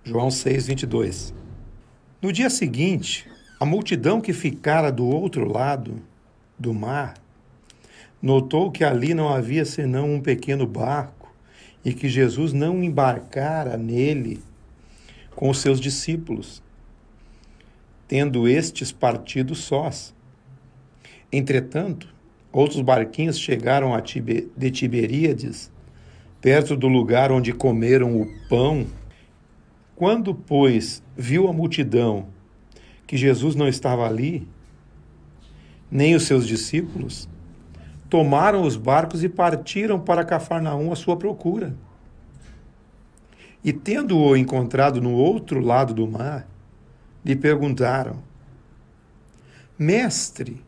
João 6, 22. No dia seguinte, a multidão que ficara do outro lado do mar notou que ali não havia senão um pequeno barco e que Jesus não embarcara nele com os seus discípulos, tendo estes partido sós. Entretanto, outros barquinhos chegaram de Tiberíades, perto do lugar onde comeram o pão. Quando, pois, viu a multidão que Jesus não estava ali, nem os seus discípulos, tomaram os barcos e partiram para Cafarnaum à sua procura. E tendo-o encontrado no outro lado do mar, lhe perguntaram: Mestre,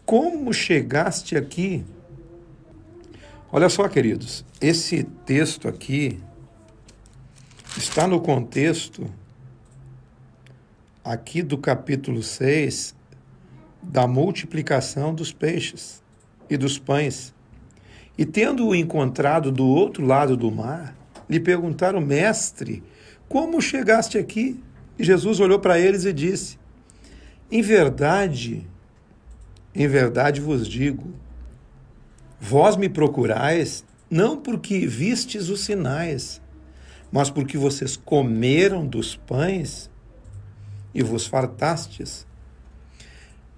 como chegaste aqui? Olha só, queridos, esse texto aqui está no contexto aqui do capítulo 6 da multiplicação dos peixes e dos pães. E tendo-o encontrado do outro lado do mar, lhe perguntaram: Mestre, como chegaste aqui? E Jesus olhou para eles e disse: em verdade vos digo, vós me procurais não porque vistes os sinais, mas porque vocês comeram dos pães e vos fartastes.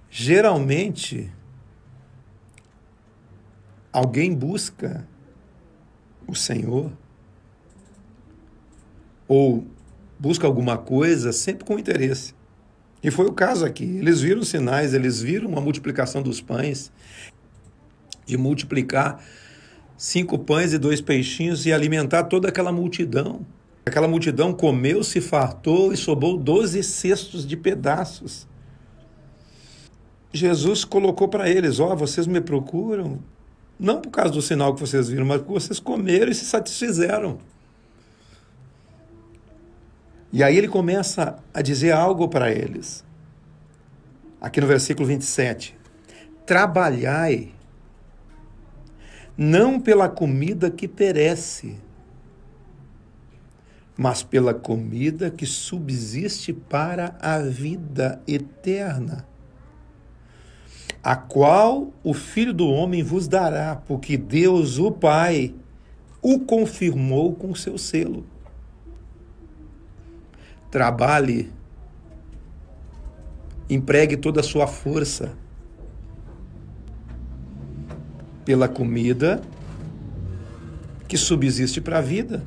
Geralmente, alguém busca o Senhor ou busca alguma coisa sempre com interesse. E foi o caso aqui. Eles viram os sinais, eles viram a multiplicação dos pães, de multiplicar 5 pães e 2 peixinhos e alimentar toda aquela multidão. Aquela multidão comeu, se fartou e sobrou 12 cestos de pedaços. Jesus colocou para eles: vocês me procuram, não por causa do sinal que vocês viram, mas porque vocês comeram e se satisfizeram. E aí ele começa a dizer algo para eles. Aqui no versículo 27. Trabalhai, não pela comida que perece, mas pela comida que subsiste para a vida eterna, a qual o Filho do Homem vos dará, porque Deus, o Pai, o confirmou com seu selo. Trabalhe, empregue toda a sua força pela comida que subsiste para a vida,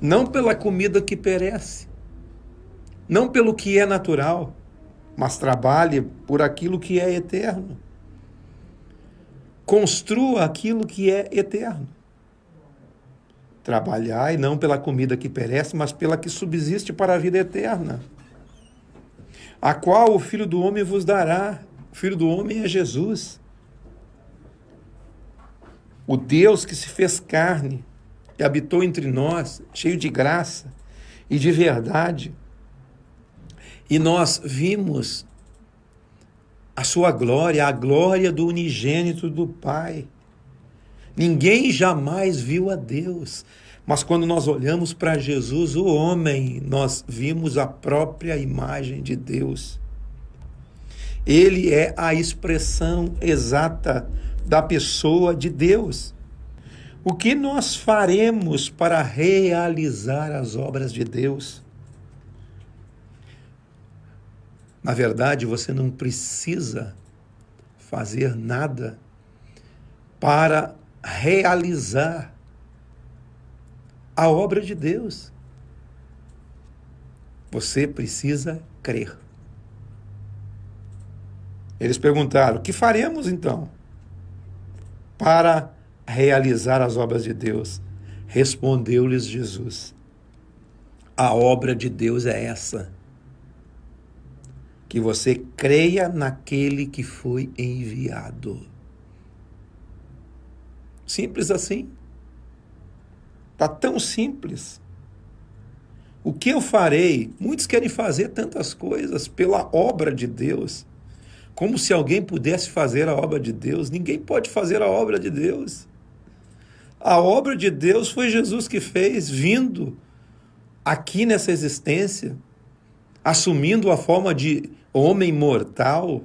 não pela comida que perece, não pelo que é natural, mas trabalhe por aquilo que é eterno. Construa aquilo que é eterno. Trabalhai não pela comida que perece, mas pela que subsiste para a vida eterna, a qual o Filho do Homem vos dará. O Filho do Homem é Jesus, o Deus que se fez carne e habitou entre nós, cheio de graça e de verdade. E nós vimos a sua glória, a glória do unigênito do Pai. Ninguém jamais viu a Deus, mas quando nós olhamos para Jesus, o homem, nós vimos a própria imagem de Deus. Ele é a expressão exata da pessoa de Deus. O que nós faremos para realizar as obras de Deus? Na verdade, você não precisa fazer nada para realizar a obra de Deus. Você precisa crer. Eles perguntaram: o que faremos então para realizar as obras de Deus? Respondeu-lhes Jesus: a obra de Deus é essa, que você creia naquele que foi enviado. Simples assim. Está tão simples. O que eu farei? Muitos querem fazer tantas coisas pela obra de Deus, como se alguém pudesse fazer a obra de Deus. Ninguém pode fazer a obra de Deus. A obra de Deus foi Jesus que fez, vindo aqui nessa existência, assumindo a forma de homem mortal,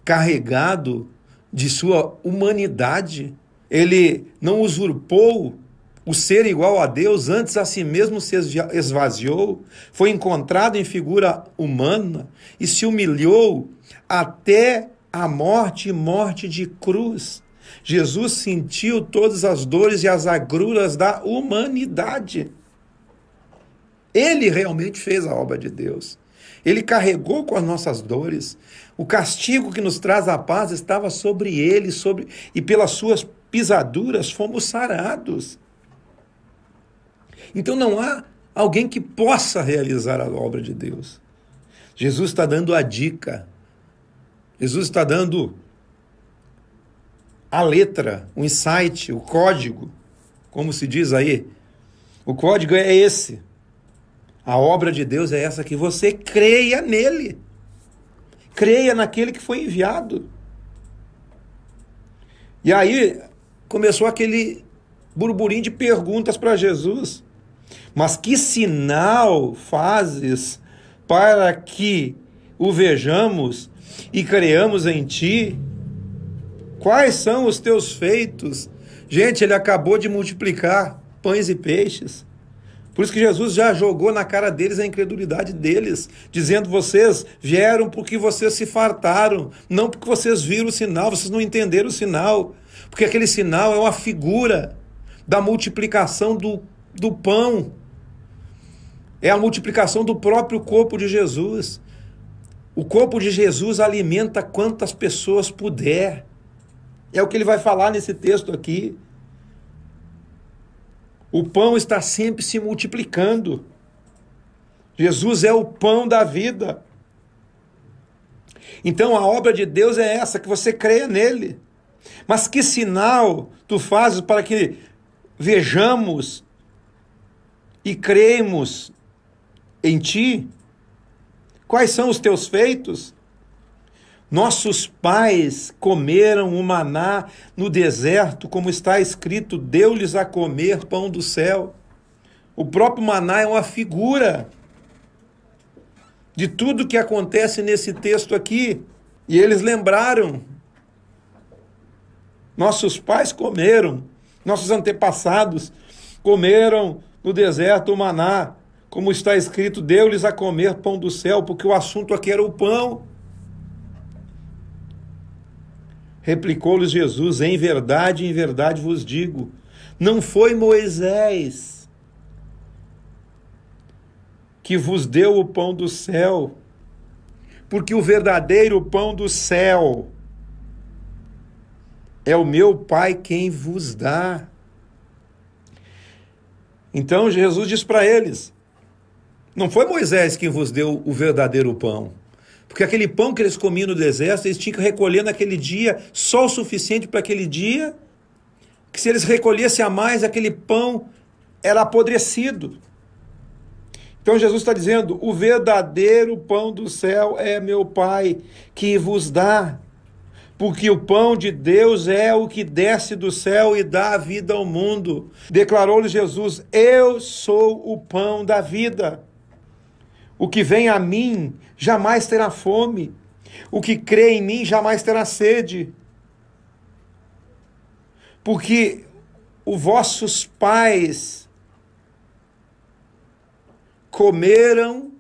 carregado de sua humanidade. Ele não usurpou o ser igual a Deus, antes a si mesmo se esvaziou, foi encontrado em figura humana e se humilhou até a morte e morte de cruz. Jesus sentiu todas as dores e as agruras da humanidade. Ele realmente fez a obra de Deus. Ele carregou com as nossas dores. O castigo que nos traz a paz estava sobre ele, e pelas suas pisaduras fomos sarados. Então não há alguém que possa realizar a obra de Deus. Jesus está dando a dica. Jesus está dando a letra, o insight, o código, como se diz aí. O código é esse. A obra de Deus é essa, que você creia nele. Creia naquele que foi enviado. E aí começou aquele burburinho de perguntas para Jesus. Mas que sinal fazes para que o vejamos e creamos em ti? Quais são os teus feitos? Gente, ele acabou de multiplicar pães e peixes. Por isso que Jesus já jogou na cara deles a incredulidade deles, dizendo: vocês vieram porque vocês se fartaram, não porque vocês viram o sinal, vocês não entenderam o sinal, porque aquele sinal é uma figura da multiplicação do pão, é a multiplicação do próprio corpo de Jesus. O corpo de Jesus alimenta quantas pessoas puder. É o que ele vai falar nesse texto aqui. O pão está sempre se multiplicando. Jesus é o pão da vida. Então a obra de Deus é essa, que você creia nele. Mas que sinal tu fazes para que vejamos e cremos em ti? Quais são os teus feitos? Nossos pais comeram o maná no deserto, como está escrito: deu-lhes a comer pão do céu. O próprio maná é uma figura de tudo que acontece nesse texto aqui. E eles lembraram. Nossos pais comeram, nossos antepassados comeram no deserto o maná, como está escrito: deu-lhes a comer pão do céu, porque o assunto aqui era o pão. Replicou-lhes Jesus: em verdade vos digo, não foi Moisés que vos deu o pão do céu, porque o verdadeiro pão do céu é o meu Pai quem vos dá. Então Jesus diz para eles: não foi Moisés quem vos deu o verdadeiro pão, porque aquele pão que eles comiam no deserto, eles tinham que recolher naquele dia, só o suficiente para aquele dia, que se eles recolhessem a mais, aquele pão era apodrecido. Então Jesus está dizendo: o verdadeiro pão do céu é meu Pai que vos dá, porque o pão de Deus é o que desce do céu e dá a vida ao mundo. Declarou-lhe Jesus: eu sou o pão da vida. O que vem a mim jamais terá fome, o que crê em mim jamais terá sede. Porque os vossos pais comeram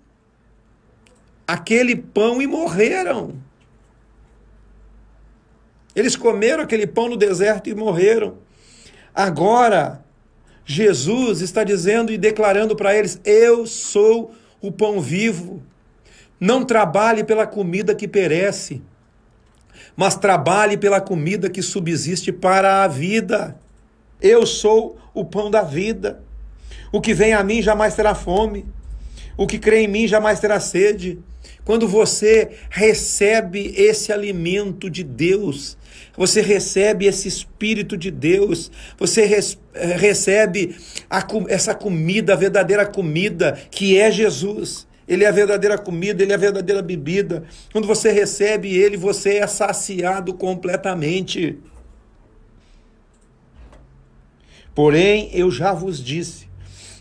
aquele pão e morreram. Eles comeram aquele pão no deserto e morreram. Agora, Jesus está dizendo e declarando para eles: eu sou o pão vivo. Não trabalhe pela comida que perece, mas trabalhe pela comida que subsiste para a vida. Eu sou o pão da vida. O que vem a mim jamais terá fome. O que crê em mim jamais terá sede. Quando você recebe esse alimento de Deus, você recebe esse Espírito de Deus, você recebe essa comida, a verdadeira comida, que é Jesus. Ele é a verdadeira comida, ele é a verdadeira bebida. Quando você recebe ele, você é saciado completamente. Porém, eu já vos disse,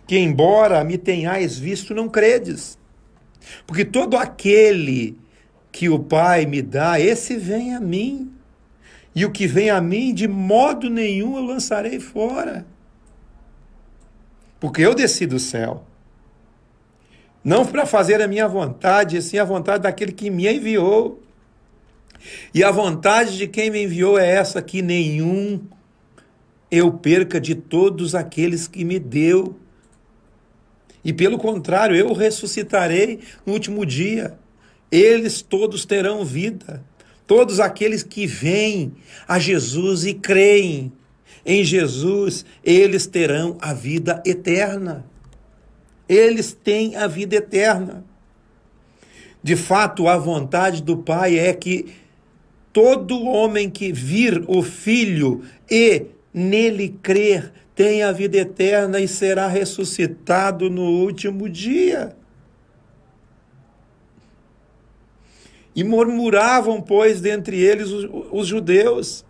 que embora me tenhais visto, não credes. Porque todo aquele que o Pai me dá, esse vem a mim. E o que vem a mim, de modo nenhum eu lançarei fora. Porque eu desci do céu. Não para fazer a minha vontade, e sim a vontade daquele que me enviou. E a vontade de quem me enviou é essa, que nenhum eu perca de todos aqueles que me deu. E pelo contrário, eu ressuscitarei no último dia. Eles todos terão vida. Todos aqueles que vêm a Jesus e creem em Jesus, eles terão a vida eterna. Eles têm a vida eterna. De fato, a vontade do Pai é que todo homem que vir o Filho e nele crer tenha a vida eterna e será ressuscitado no último dia. E murmuravam, pois, dentre eles os judeus,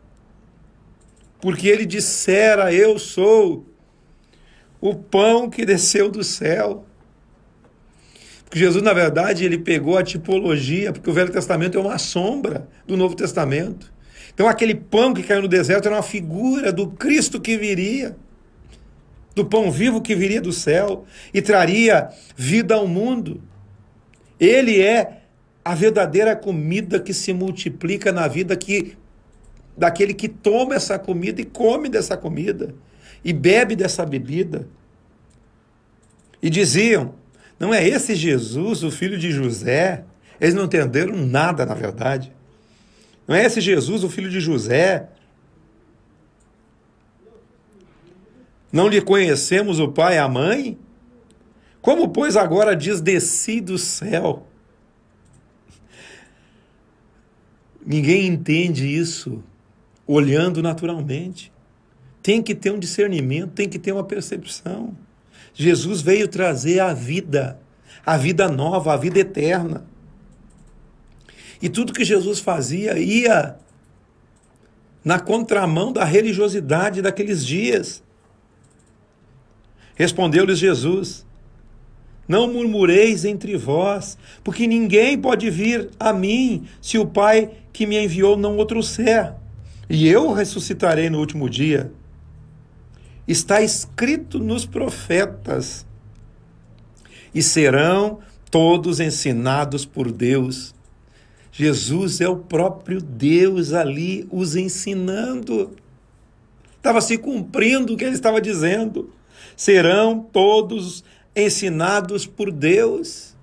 porque ele dissera: eu sou o pão que desceu do céu. Porque Jesus, na verdade, ele pegou a tipologia, porque o Velho Testamento é uma sombra do Novo Testamento. Então, aquele pão que caiu no deserto era uma figura do Cristo que viria, do pão vivo que viria do céu e traria vida ao mundo. Ele é a verdadeira comida que se multiplica na vida daquele que toma essa comida e come dessa comida e bebe dessa bebida. E diziam: não é esse Jesus, o filho de José? Eles não entenderam nada, na verdade. Não é esse Jesus, o filho de José? Não lhe conhecemos o pai e a mãe? Como, pois, agora diz: desci do céu? Ninguém entende isso olhando naturalmente. Tem que ter um discernimento, tem que ter uma percepção. Jesus veio trazer a vida nova, a vida eterna. E tudo que Jesus fazia ia na contramão da religiosidade daqueles dias. Respondeu-lhes Jesus: não murmureis entre vós, porque ninguém pode vir a mim se o Pai que me enviou não o trouxer. E eu ressuscitarei no último dia. Está escrito nos profetas: e serão todos ensinados por Deus. Jesus é o próprio Deus ali os ensinando. Estava se cumprindo o que ele estava dizendo. Serão todos ensinados por Deus.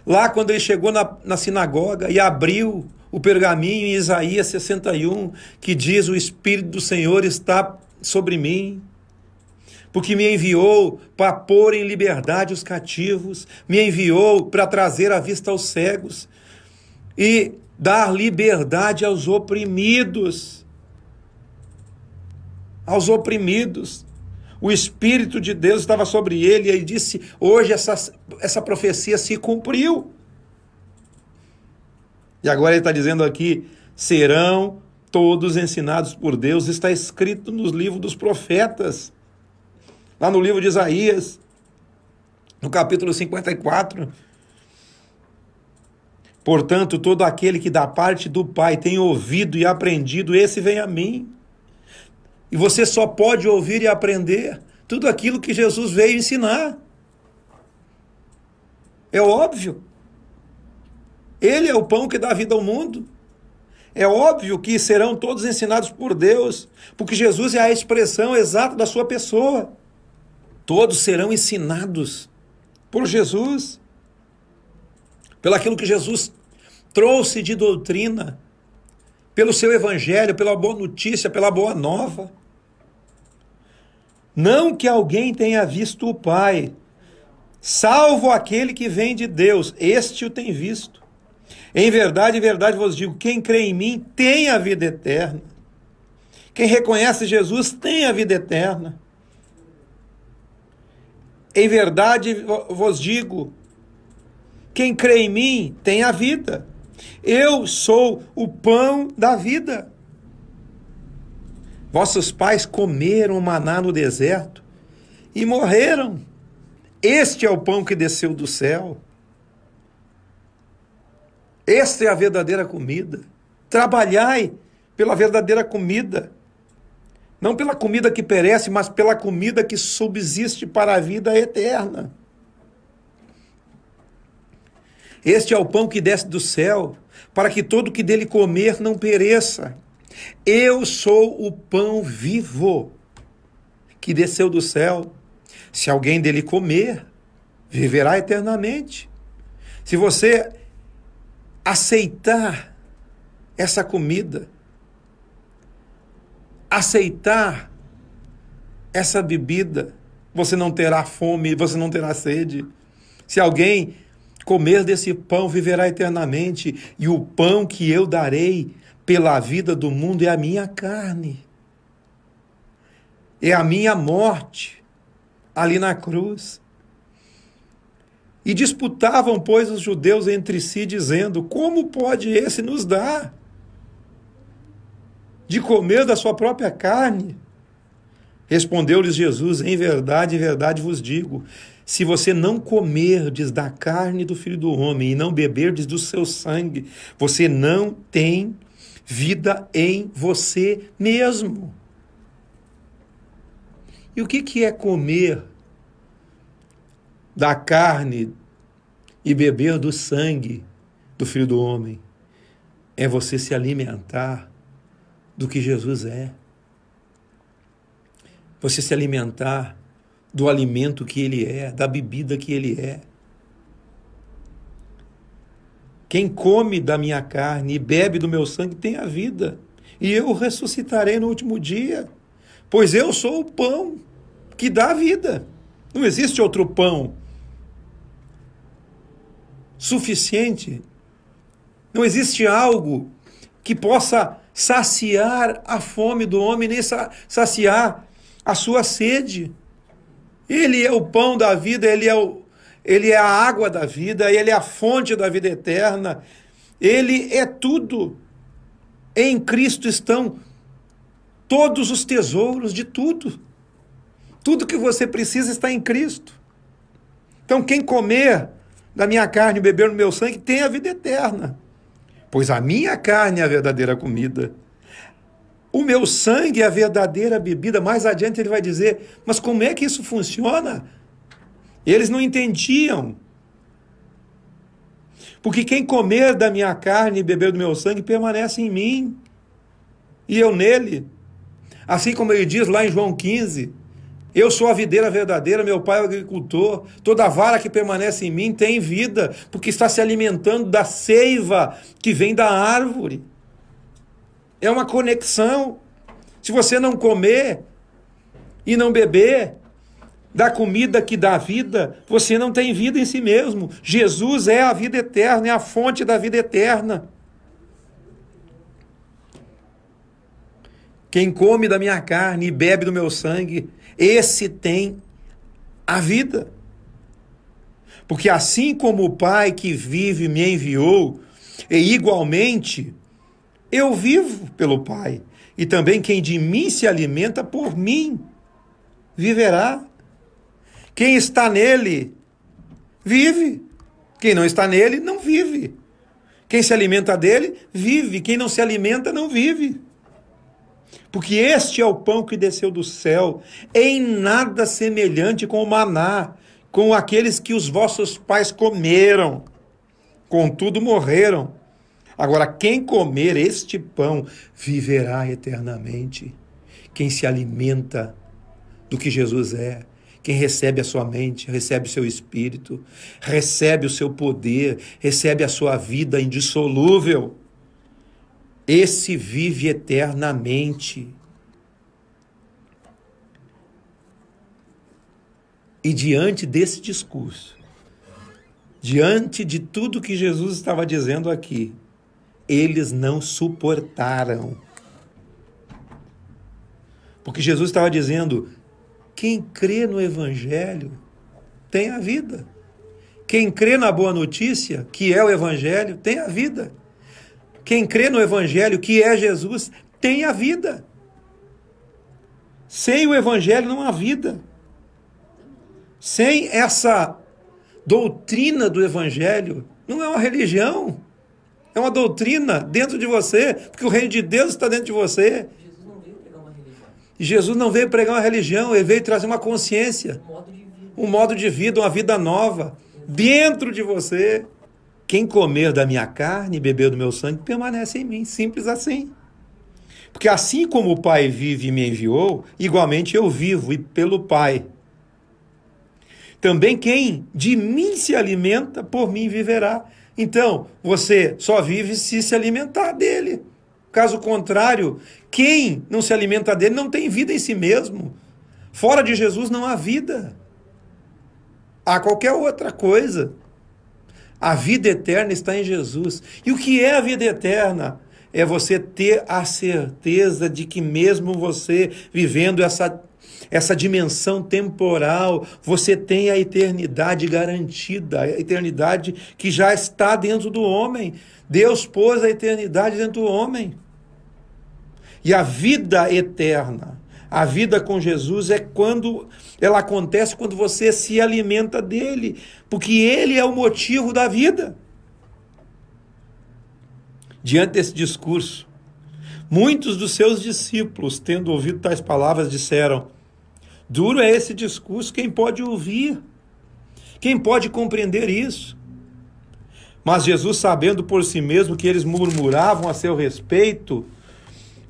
Lá, quando ele chegou na sinagoga e abriu o pergaminho em Isaías 61, que diz: o Espírito do Senhor está sobre mim, porque me enviou para pôr em liberdade os cativos, me enviou para trazer a vista aos cegos e dar liberdade aos oprimidos. Aos oprimidos. O Espírito de Deus estava sobre ele e ele disse: hoje essa profecia se cumpriu. E agora ele está dizendo aqui: serão todos ensinados por Deus. Está escrito nos livros dos profetas, lá no livro de Isaías, no capítulo 54. Portanto, todo aquele que da parte do Pai tem ouvido e aprendido, esse vem a mim. E você só pode ouvir e aprender tudo aquilo que Jesus veio ensinar. É óbvio. Ele é o pão que dá vida ao mundo. É óbvio que serão todos ensinados por Deus, porque Jesus é a expressão exata da sua pessoa. Todos serão ensinados por Jesus, pelo aquilo que Jesus trouxe de doutrina, pelo seu evangelho, pela boa notícia, pela boa nova. Não que alguém tenha visto o Pai, salvo aquele que vem de Deus, este o tem visto. Em verdade vos digo, quem crê em mim tem a vida eterna. Quem reconhece Jesus tem a vida eterna. Em verdade vos digo, quem crê em mim tem a vida. Eu sou o pão da vida. Vossos pais comeram maná no deserto e morreram. Este é o pão que desceu do céu. Esta é a verdadeira comida. Trabalhai pela verdadeira comida. Não pela comida que perece, mas pela comida que subsiste para a vida eterna. Este é o pão que desce do céu, para que todo que dele comer não pereça. Eu sou o pão vivo que desceu do céu. Se alguém dele comer, viverá eternamente. Se você aceitar essa comida, aceitar essa bebida, você não terá fome, você não terá sede. Se alguém comer desse pão, viverá eternamente. E o pão que eu darei pela vida do mundo é a minha carne. É a minha morte ali na cruz. E disputavam, pois, os judeus entre si, dizendo: como pode esse nos dar de comer da sua própria carne? Respondeu-lhes Jesus: em verdade vos digo, se você não comerdes da carne do Filho do Homem e não beberdes do seu sangue, você não tem vida em você mesmo. E o que é comer da carne e beber do sangue do Filho do Homem? É você se alimentar do que Jesus é. Você se alimentar do alimento que Ele é, da bebida que Ele é. Quem come da minha carne e bebe do meu sangue tem a vida, e eu o ressuscitarei no último dia, pois eu sou o pão que dá a vida. Não existe outro pão suficiente. Não existe algo que possa saciar a fome do homem, nem saciar a sua sede. Ele é o pão da vida, ele é a água da vida, ele é a fonte da vida eterna, ele é tudo. Em Cristo estão todos os tesouros de tudo. Tudo que você precisa está em Cristo. Então, quem comer da minha carne e beber no meu sangue tem a vida eterna, pois a minha carne é a verdadeira comida. O meu sangue é a verdadeira bebida. Mais adiante ele vai dizer: mas como é que isso funciona? Eles não entendiam. Porque quem comer da minha carne e beber do meu sangue permanece em mim, e eu nele. Assim como ele diz lá em João 15, eu sou a videira verdadeira, meu pai é o agricultor, toda vara que permanece em mim tem vida, porque está se alimentando da seiva que vem da árvore. É uma conexão. Se você não comer e não beber da comida que dá vida, você não tem vida em si mesmo. Jesus é a vida eterna, é a fonte da vida eterna. Quem come da minha carne e bebe do meu sangue, esse tem a vida. Porque assim como o Pai que vive me enviou, e igualmente eu vivo pelo Pai, e também quem de mim se alimenta por mim viverá. Quem está nele vive. Quem não está nele não vive. Quem se alimenta dele vive. Quem não se alimenta não vive. Porque este é o pão que desceu do céu, em nada semelhante com o maná, com aqueles que os vossos pais comeram, contudo morreram. Agora, quem comer este pão viverá eternamente. Quem se alimenta do que Jesus é, quem recebe a sua mente, recebe o seu espírito, recebe o seu poder, recebe a sua vida indissolúvel, esse vive eternamente. E diante desse discurso, diante de tudo que Jesus estava dizendo aqui, eles não suportaram. Porque Jesus estava dizendo: quem crê no Evangelho tem a vida. Quem crê na boa notícia, que é o Evangelho, tem a vida. Quem crê no Evangelho, que é Jesus, tem a vida. Sem o Evangelho não há vida. Sem essa doutrina do Evangelho, não é uma religião. É uma doutrina dentro de você, porque o reino de Deus está dentro de você. Jesus não veio pregar uma religião. E Jesus não veio pregar uma religião, ele veio trazer uma consciência, um modo de vida, uma vida nova, dentro de você. Quem comer da minha carne e beber do meu sangue, permanece em mim. Simples assim. Porque assim como o Pai vive e me enviou, igualmente eu vivo e pelo Pai. Também quem de mim se alimenta, por mim viverá. Então, você só vive se alimentar dele. Caso contrário, quem não se alimenta dele não tem vida em si mesmo. Fora de Jesus não há vida. Há qualquer outra coisa. A vida eterna está em Jesus. E o que é a vida eterna? É você ter a certeza de que mesmo você vivendo essa dimensão temporal, você tem a eternidade garantida, a eternidade que já está dentro do homem. Deus pôs a eternidade dentro do homem. E a vida eterna, a vida com Jesus é quando ela acontece quando você se alimenta dele, porque ele é o motivo da vida. Diante desse discurso, muitos dos seus discípulos, tendo ouvido tais palavras, disseram: duro é esse discurso, quem pode ouvir? Quem pode compreender isso? Mas Jesus, sabendo por si mesmo que eles murmuravam a seu respeito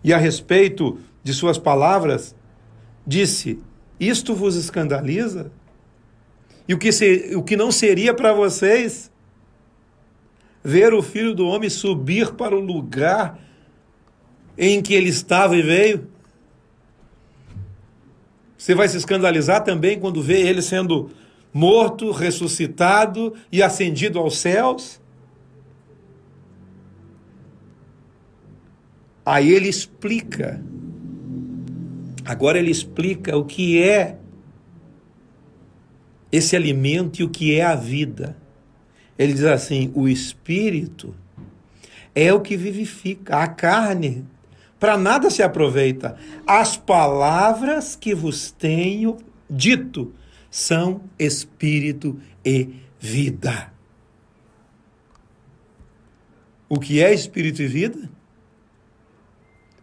e a respeito de suas palavras, disse: isto vos escandaliza? E o que não seria para vocês ver o Filho do Homem subir para o lugar em que ele estava e veio? Você vai se escandalizar também quando vê ele sendo morto, ressuscitado e ascendido aos céus? Aí ele explica. Agora ele explica o que é esse alimento e o que é a vida. Ele diz assim: o espírito é o que vivifica, a carne para nada se aproveita. As palavras que vos tenho dito são espírito e vida. O que é espírito e vida?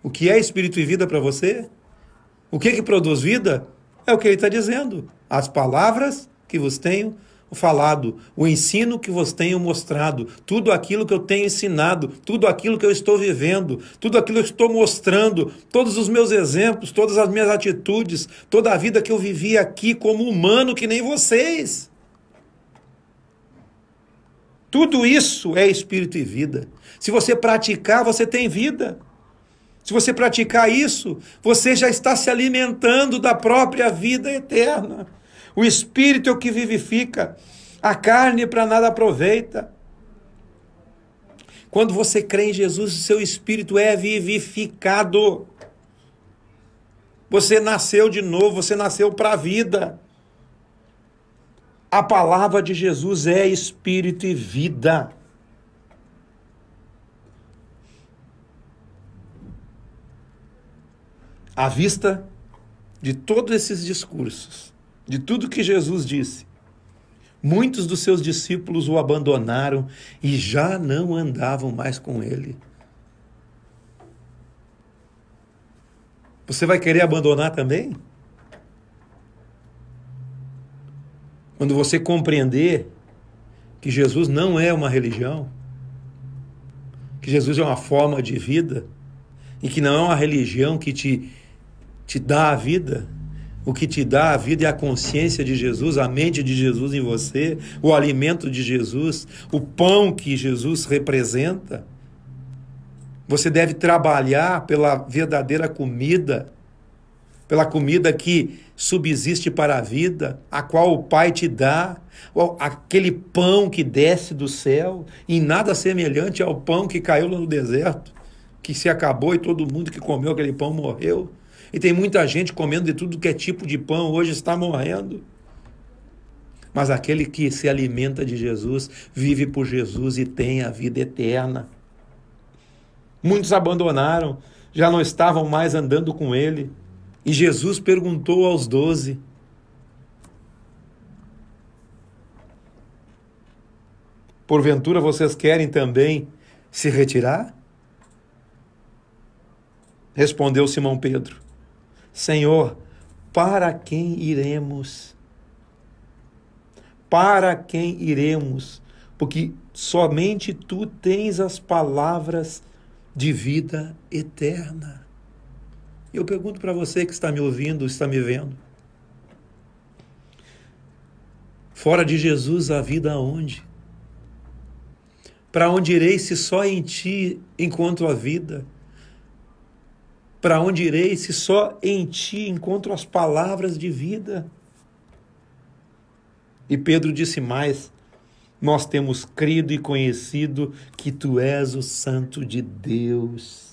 O que é espírito e vida para você? O que produz vida? É o que ele está dizendo. As palavras que vos tenho falado, o ensino que vos tenho mostrado, tudo aquilo que eu tenho ensinado, tudo aquilo que eu estou vivendo, tudo aquilo que eu estou mostrando, todos os meus exemplos, todas as minhas atitudes, toda a vida que eu vivi aqui como humano que nem vocês. Tudo isso é espírito e vida. Se você praticar, você tem vida. Se você praticar isso, você já está se alimentando da própria vida eterna. O espírito é o que vivifica, a carne para nada aproveita. Quando você crê em Jesus, o seu espírito é vivificado. Você nasceu de novo, você nasceu para a vida. A palavra de Jesus é espírito e vida. À vista de todos esses discursos, de tudo que Jesus disse, muitos dos seus discípulos o abandonaram e já não andavam mais com ele. Você vai querer abandonar também? Quando você compreender que Jesus não é uma religião, que Jesus é uma forma de vida, e que não é uma religião que te dá a vida. O que te dá a vida é a consciência de Jesus, a mente de Jesus em você, o alimento de Jesus, o pão que Jesus representa. Você deve trabalhar pela verdadeira comida, pela comida que subsiste para a vida, a qual o Pai te dá, aquele pão que desce do céu, em nada semelhante ao pão que caiu lá no deserto, que se acabou e todo mundo que comeu aquele pão morreu. E tem muita gente comendo de tudo que é tipo de pão, hoje está morrendo. Mas aquele que se alimenta de Jesus, vive por Jesus e tem a vida eterna. Muitos abandonaram, já não estavam mais andando com ele. E Jesus perguntou aos 12, porventura vocês querem também se retirar? Respondeu Simão Pedro, Senhor, para quem iremos? Para quem iremos? Porque somente tu tens as palavras de vida eterna. Eu pergunto para você que está me ouvindo, está me vendo. Fora de Jesus a vida aonde? Para onde irei se só em ti encontro a vida? Para onde irei se só em ti encontro as palavras de vida? E Pedro disse mais, nós temos crido e conhecido que tu és o Santo de Deus.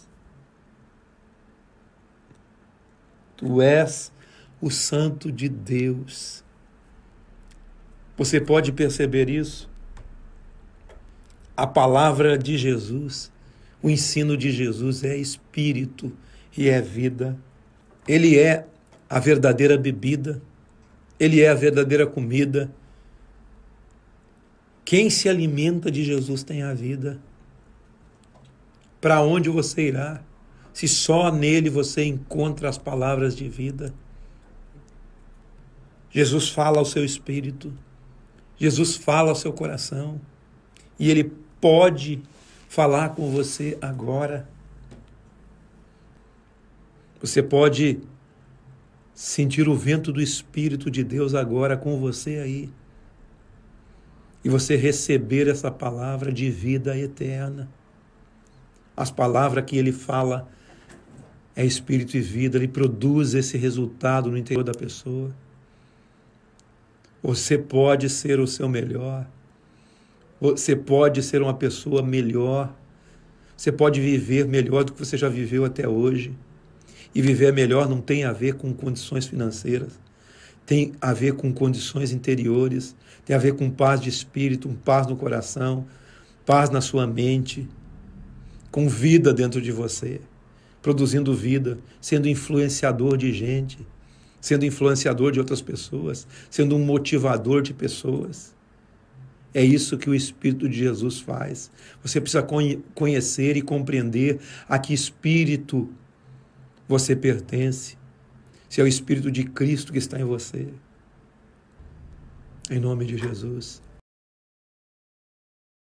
Tu és o Santo de Deus. Você pode perceber isso? A palavra de Jesus, o ensino de Jesus é espírito e é vida. Ele é a verdadeira bebida, ele é a verdadeira comida. Quem se alimenta de Jesus tem a vida. Para onde você irá, se só nele você encontra as palavras de vida? Jesus fala ao seu espírito, Jesus fala ao seu coração, e ele pode falar com você agora. Você pode sentir o vento do Espírito de Deus agora com você aí. E você receber essa palavra de vida eterna. As palavras que ele fala é espírito e vida, ele produz esse resultado no interior da pessoa. Você pode ser o seu melhor. Você pode ser uma pessoa melhor. Você pode viver melhor do que você já viveu até hoje. E viver melhor não tem a ver com condições financeiras. Tem a ver com condições interiores. Tem a ver com paz de espírito, paz no coração, paz na sua mente, com vida dentro de você, produzindo vida, sendo influenciador de gente, sendo influenciador de outras pessoas, sendo um motivador de pessoas. É isso que o Espírito de Jesus faz. Você precisa conhecer e compreender a que espírito você pertence. Se é o Espírito de Cristo que está em você. Em nome de Jesus.